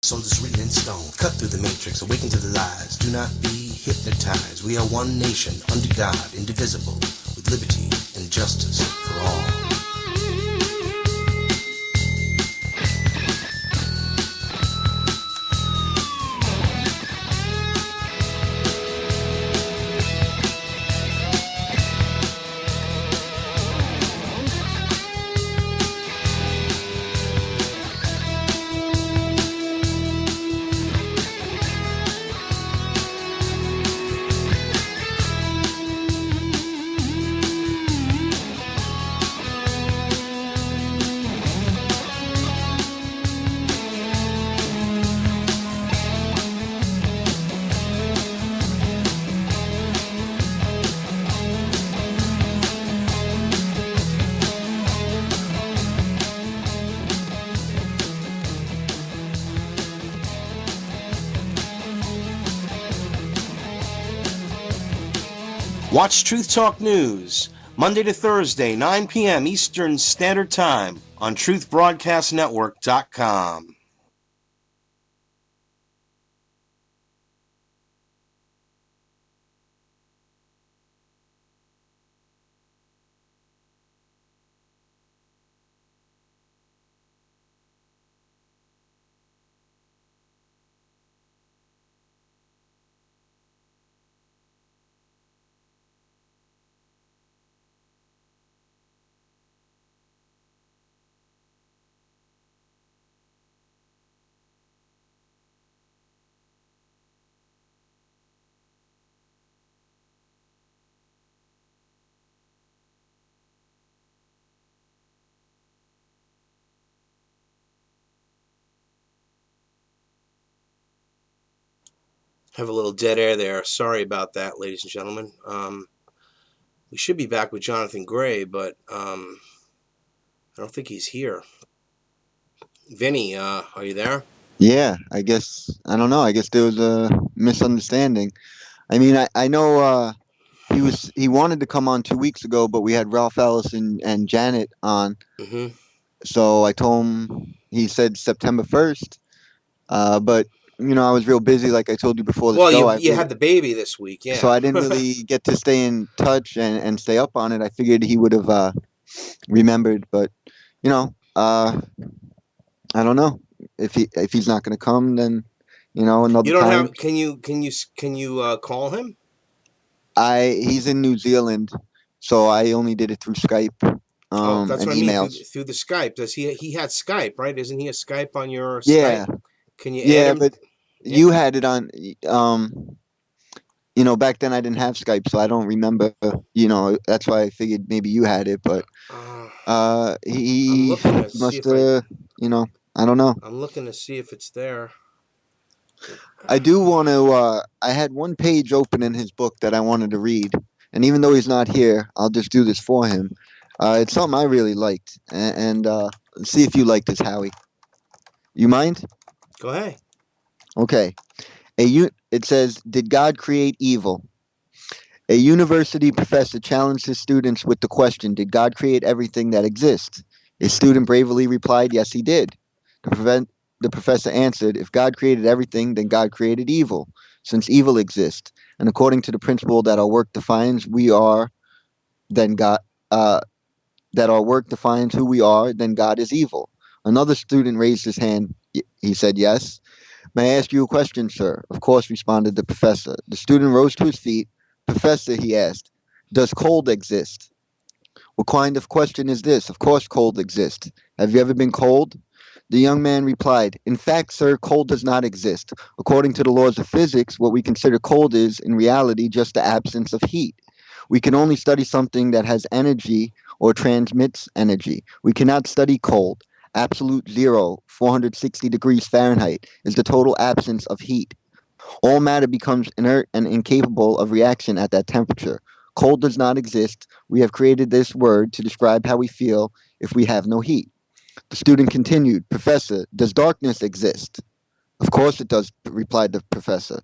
Songs written in stone. Cut through the matrix, awaken to the lies. Do not be hypnotized. We are one nation, under God, indivisible, with liberty and justice for all. Watch Truth Talk News, Monday to Thursday, 9 p.m. Eastern Standard Time on truthbroadcastnetwork.com. Have a little dead air there. Sorry about that, ladies and gentlemen. We should be back with Jonathan Gray, but I don't think he's here. Vinny, are you there? Yeah, I guess, I don't know. I guess there was a misunderstanding. I mean, I know he wanted to come on 2 weeks ago, but we had Ralph Ellis and Janet on. Mm-hmm. So I told him, he said September 1st. But, I was real busy, like I told you before the Well, show. you had the baby this week, So yeah. I didn't really get to stay in touch and stay up on it. I figured he would have remembered, but, I don't know. If he's not going to come, then, another You don't time. have? Can you call him? He's in New Zealand, so I only did it through Skype. That's And what I mean. emails. Through the Skype. Does he had Skype, right? Isn't he a Skype on your Yeah, Skype? Can you add yeah, him? but Yeah. you had it on. Back then I didn't have Skype, so I don't remember. That's why I figured maybe you had it, but I'm he looking to see must if I don't know. I'm looking to see if it's there. I do want to. I had one page open in his book that I wanted to read, and even though he's not here, I'll just do this for him. It's something I really liked, and see if you like this, Howie. You mind? Go ahead. Okay. It says, "Did God create evil?" A university professor challenged his students with the question, "Did God create everything that exists?" A student bravely replied, "Yes, he did." The professor answered, "If God created everything, then God created evil, since evil exists. And according to the principle that our work defines then God, uh, that our work defines who we are, then God is evil." Another student raised his hand. He said, "Yes. May I ask you a question, sir?" "Of course," responded the professor. The student rose to his feet. "Professor," he asked, "does cold exist?" "What kind of question is this? Of course cold exists. Have you ever been cold?" The young man replied, "In fact, sir, cold does not exist. According to the laws of physics, what we consider cold is, in reality, just the absence of heat. We can only study something that has energy or transmits energy. We cannot study cold. Absolute zero, 460 degrees Fahrenheit, is the total absence of heat. All matter becomes inert and incapable of reaction at that temperature. Cold does not exist. We have created this word to describe how we feel if we have no heat." The student continued, "Professor, does darkness exist?" "Of course it does," replied the professor.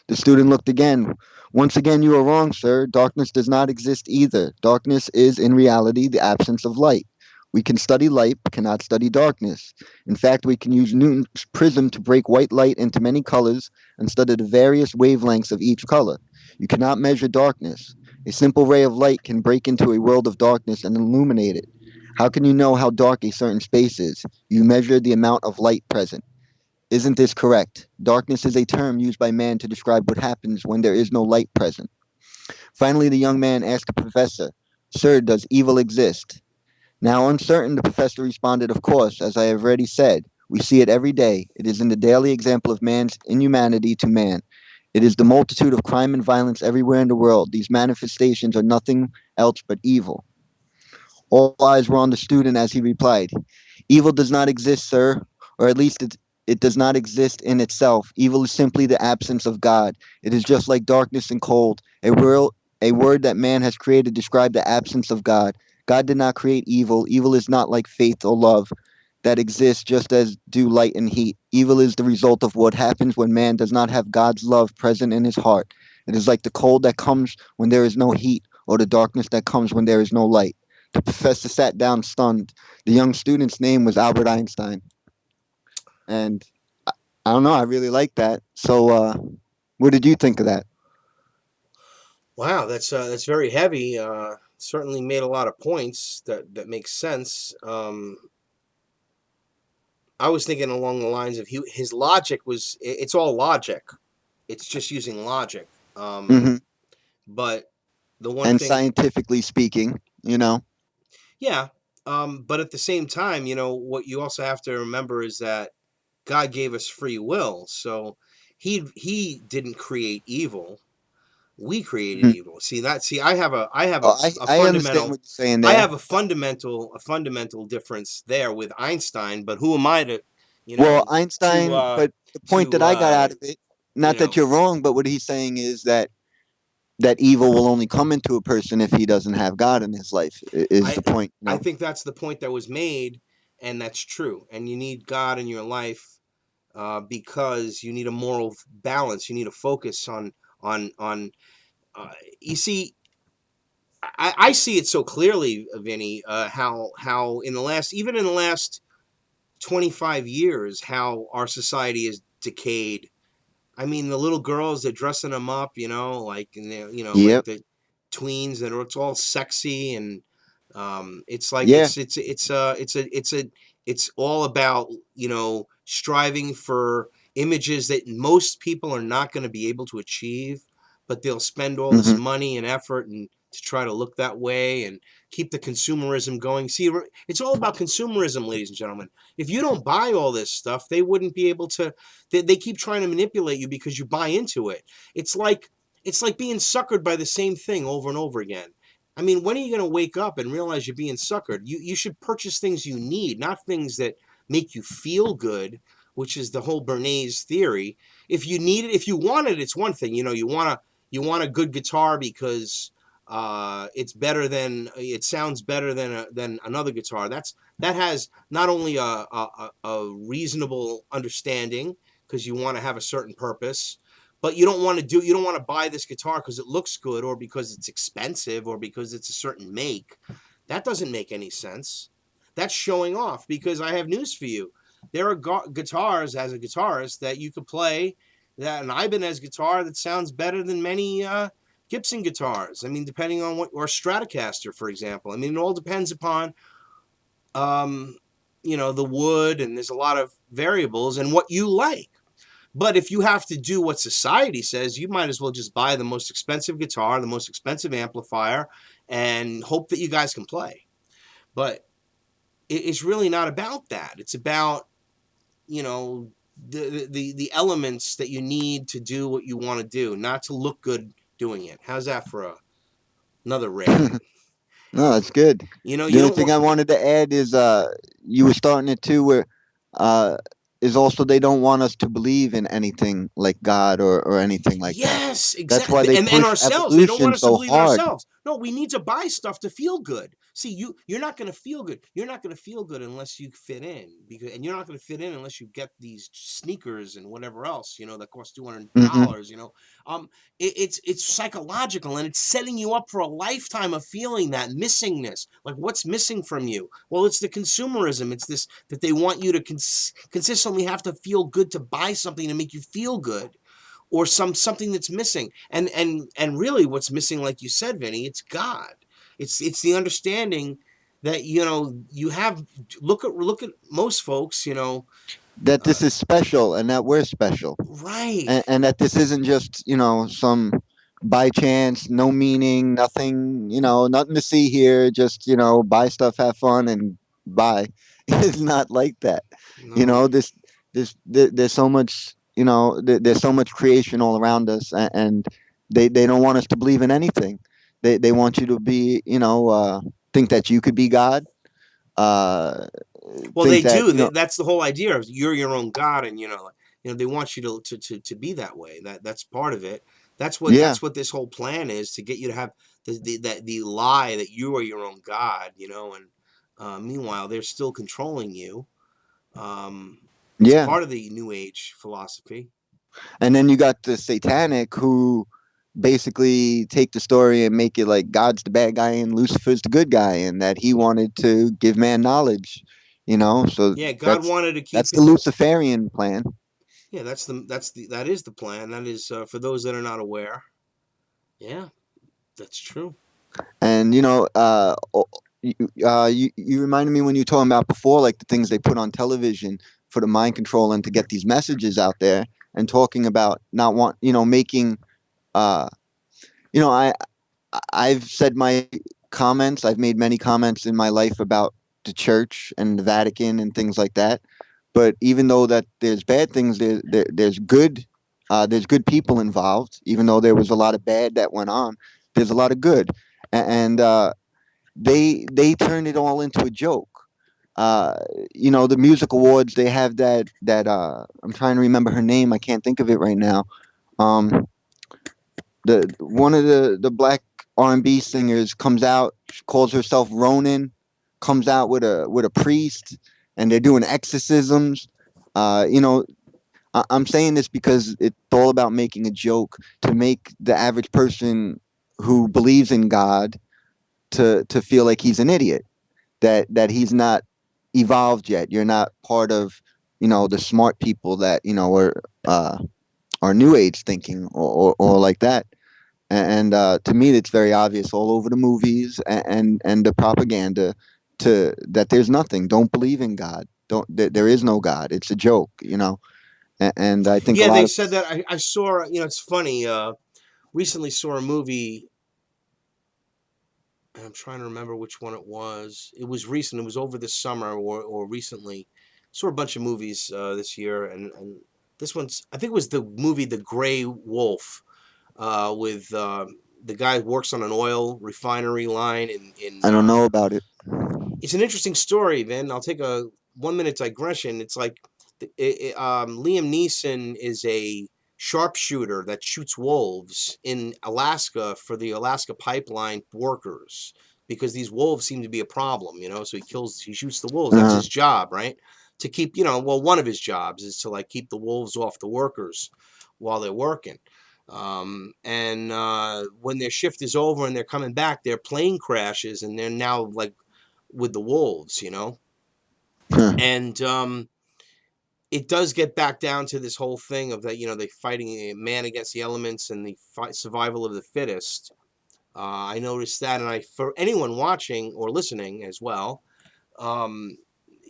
The student looked again. "Once again you are wrong, sir. Darkness does not exist either. Darkness is in reality the absence of light. We can study light, but cannot study darkness. In fact, we can use Newton's prism to break white light into many colors and study the various wavelengths of each color. You cannot measure darkness. A simple ray of light can break into a world of darkness and illuminate it. How can you know how dark a certain space is? You measure the amount of light present. Isn't this correct? Darkness is a term used by man to describe what happens when there is no light present. Finally, the young man asked the professor, Sir, does evil exist? Now uncertain, the professor responded, Of course, as I have already said, we see it every day. It is in the daily example of man's inhumanity to man. It is the multitude of crime and violence everywhere in the world. These manifestations are nothing else but evil. All eyes were on the student as he replied, Evil does not exist, sir, or at least it does not exist in itself. Evil is simply the absence of God. It is just like darkness and cold. A word that man has created to describe the absence of God. God did not create evil. Evil is not like faith or love that exists just as do light and heat. Evil is the result of what happens when man does not have God's love present in his heart. It is like the cold that comes when there is no heat, or the darkness that comes when there is no light. The professor sat down stunned. The young student's name was Albert Einstein. And I don't know, I really like that. So, what did you think of that? Wow, that's very heavy. Certainly made a lot of points that make sense. I was thinking along the lines of his logic was it's all logic. It's just using logic. Hmm. But the one And thing, scientifically speaking, you know? yeah. But at the same time, what you also have to remember is that God gave us free will, so he didn't create evil. We created Mhm. evil. See, I have Oh, a I understand fundamental what you're saying I there. have a fundamental difference there with Einstein, but who am I to you Well, know to Einstein, uh but the point that to I got out of it, you not that know you're wrong, but what he's saying is that evil will only come into a person if he doesn't have God in his life, is I the point, you I know? think that's the point that was made, and that's true. And you need God in your life, because you need a moral balance. You need a focus on. Uh, you see, I see it so clearly, Vinny. How in the last 25 years, how our society has decayed. I mean, the little girls, they're dressing them up, like, and like Yep. the tweens, and it's all sexy, and it's like Yeah. it's all about striving for images that most people are not going to be able to achieve, but they'll spend all this Hmm. money and effort and to try to look that way and keep the consumerism going. See, it's all about consumerism, ladies and gentlemen. If you don't buy all this stuff, they wouldn't be able to. They keep trying to manipulate you because you buy into it. It's like being suckered by the same thing over and over again. I mean, when are you going to wake up and realize you're being suckered? You should purchase things you need, not things that make you feel good, which is the whole Bernays theory. If you need it, if you want it, it's one thing. You want a good guitar because it sounds better than another guitar. That has not only a reasonable understanding because you want to have a certain purpose, but you don't want to buy this guitar because it looks good or because it's expensive or because it's a certain make. That doesn't make any sense. That's showing off, because I have news for you. There are guitars, as a guitarist, that you could play, that an Ibanez guitar that sounds better than many Gibson guitars. I mean, depending on or Stratocaster, for example. I mean, it all depends upon um, the wood, and there's a lot of variables and what you like. But if you have to do what society says, you might as well just buy the most expensive guitar, the most expensive amplifier, and hope that you guys can play. But it's really not about that. It's about, you know, the elements that you need to do what you want to do, not to look good doing it. How's that for another rant? No, that's good. The You only don't thing want. I wanted to add is you were starting it too where uh is also they don't want us to believe in anything like God or anything like that. Yes, That's why exactly. they And push ourselves. They don't want evolution us to so believe in hard. ourselves. No, we need to buy stuff to feel good. See, you're not going to feel good. You're not going to feel good unless you fit in, and you're not going to fit in unless you get these sneakers and whatever else, that costs Mm-hmm. $200. Um, it's psychological, and it's setting you up for a lifetime of feeling that missingness. Like, what's missing from you? Well, it's the consumerism. It's this that they want you to consistently have to feel good to buy something to make you feel good, or something that's missing. And really what's missing, like you said, Vinny, it's God. It's the understanding that you have. Look at most folks, That uh, this is special and that we're special, right. and that this isn't just some by chance, no meaning, nothing, nothing to see here. Just buy stuff, have fun, and buy. It's not like that. You No. know, there's so much. There's so much creation all around us, and they don't want us to believe in anything. They want you to be, think that you could be God. Uh, Well, think they that do. That's the whole idea of you're your own God, and they want you to be that way. That's part of it. That's what yeah, that's what this whole plan is, to get you to have the lie that you are your own God. And meanwhile they're still controlling you. It's yeah. part of the New Age philosophy. And then you got the satanic who basically take the story and make it like God's the bad guy and Lucifer's the good guy, and that he wanted to give man knowledge. So Yeah, God that's wanted to keep that's the it. Luciferian plan. Yeah, that is the plan. That is, for those that are not aware. Yeah, that's true. And you reminded me when you were talking about before, like the things they put on television for the mind control and to get these messages out there, and talking about not want making uh you know I I've said my comments. I've made many comments in my life about the church and the Vatican and things like that. But even though that there's bad things, there's good. There's good people involved. Even though there was a lot of bad that went on, there's a lot of good, and they turned it all into a joke. Uh, the music awards. They have that. I'm trying to remember her name. I can't think of it right now. Um, the one of the black R&B singers comes out, calls herself Ronin, comes out with a priest, and they're doing exorcisms. You know, I'm saying this because it's all about making a joke to make the average person who believes in God to feel like he's an idiot, that he's not evolved yet. You're not part of the smart people that are new age thinking or like that. And to me, it's very obvious all over the movies and the propaganda to that there's nothing. Don't believe in God. Don't there is no God. It's a joke, And I think a Yeah, lot they of said that. I saw. It's funny. Recently saw a movie, and I'm trying to remember which one it was. It was recent. It was over this summer or recently. Saw a bunch of movies this year, and this one's. I think it was the movie The Gray Wolf, with the guy who works on an oil refinery line in I don't know about it. it's an interesting story, Vin. I'll take a 1 minute digression. It's like Liam Neeson is a sharpshooter that shoots wolves in Alaska for the Alaska pipeline workers, because these wolves seem to be a problem, So he shoots the wolves. That's Uh, his job, right? To keep, well, one of his jobs is to like keep the wolves off the workers while they're working. And when their shift is over and they're coming back, their plane crashes and they're now like with the wolves. huh, And it does get back down to this whole thing of that, they fighting a man against the elements and the survival of the fittest. I noticed that, and for anyone watching or listening as well, um,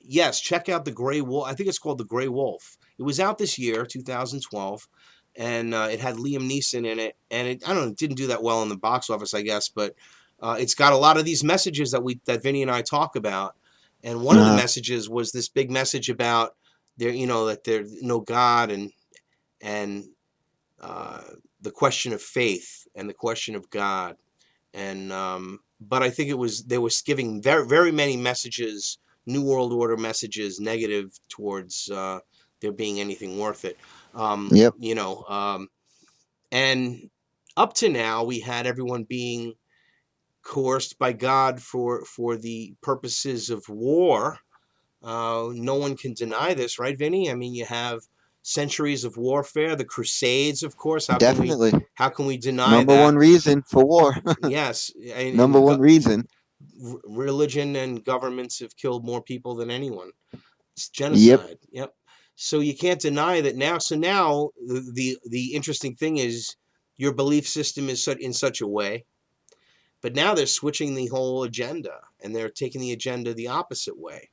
yes, check out the Gray Wolf. I think it's called the Gray Wolf. It was out this year, 2012, and it had Liam Neeson in it. And I don't know, it didn't do that well in the box office, I guess, but it's got a lot of these messages that Vinny and I talk about. And one of the uh, messages was this big message about that there's no God, and uh, the question of faith and the question of God. And but I think they was giving very very many messages, New World Order messages, negative towards there being anything worth it. yep. And up to now we had everyone being coerced by God for the purposes of war. No one can deny this, right, Vinny? I mean, you have centuries of warfare, the Crusades, of course. Definitely. How can we deny Number that? one reason for war. Yes, Number one reason. religion and governments have killed more people than anyone. It's Yep. genocide. Yep. So you can't deny that now. So now the interesting thing is your belief system is in such a way, but now they're switching the whole agenda and they're taking the agenda the opposite way.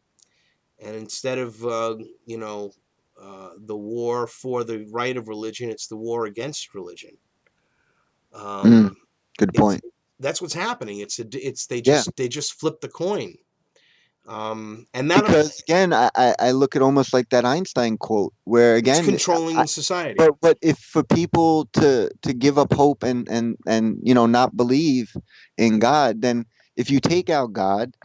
And instead of the war for the right of religion, it's the war against religion. Mm, Um, good it's point. That's what's happening. Yeah. They just flip the coin. And that Because again, I look at almost like that Einstein quote where It's again, controlling society. but if for people to give up hope and not believe in God, then if you take out God,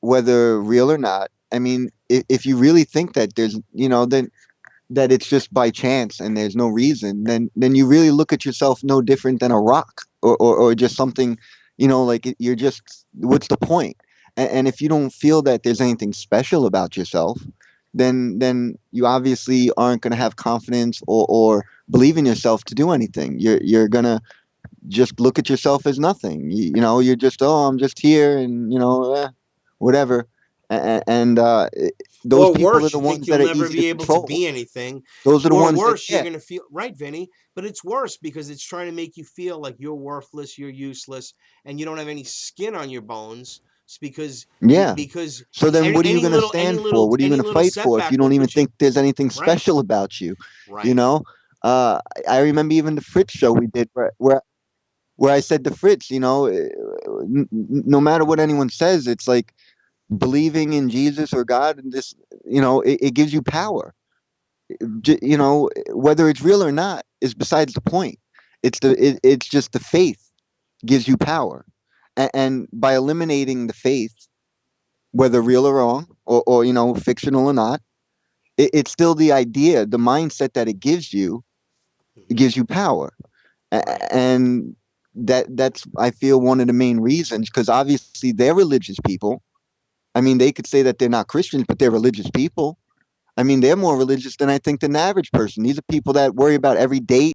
whether real or not, I mean, if you really think that there's then that it's just by chance and there's no reason, then you really look at yourself no different than a rock or just something, you're just what's the point? And if you don't feel that there's anything special about yourself, then you obviously aren't going to have confidence or believe in yourself to do anything. You're gonna just look at yourself as nothing. You're just, oh, I'm just here and whatever. And those Or people are worse, the you think ones you'll that are never easy to be able to control. be anything. Those are the Or ones that, worse, you're yeah, going to feel right, Vinny, but it's worse because it's trying to make you feel like you're worthless, you're useless, and you don't have any skin on your bones. It's yeah. because So then what are you going to stand for? What are you any going to little fight for if you setback will don't even put you think there's anything right. special about you? You Right. know, I remember even the Fritz show we did where I said to Fritz, no matter what anyone says, it's like believing in Jesus or God, and this, it gives you power. Whether it's real or not is besides the point. It's just the faith gives you power, and by eliminating the faith, whether real or wrong, or fictional or not, it's still the idea, the mindset that it gives you. It Hmm. gives you power, Right. and that's I feel one of the main reasons because obviously they're religious people. I mean, they could say that they're not Christians, but they're religious people. I mean, they're more religious than I think than the average person. These are people that worry about every date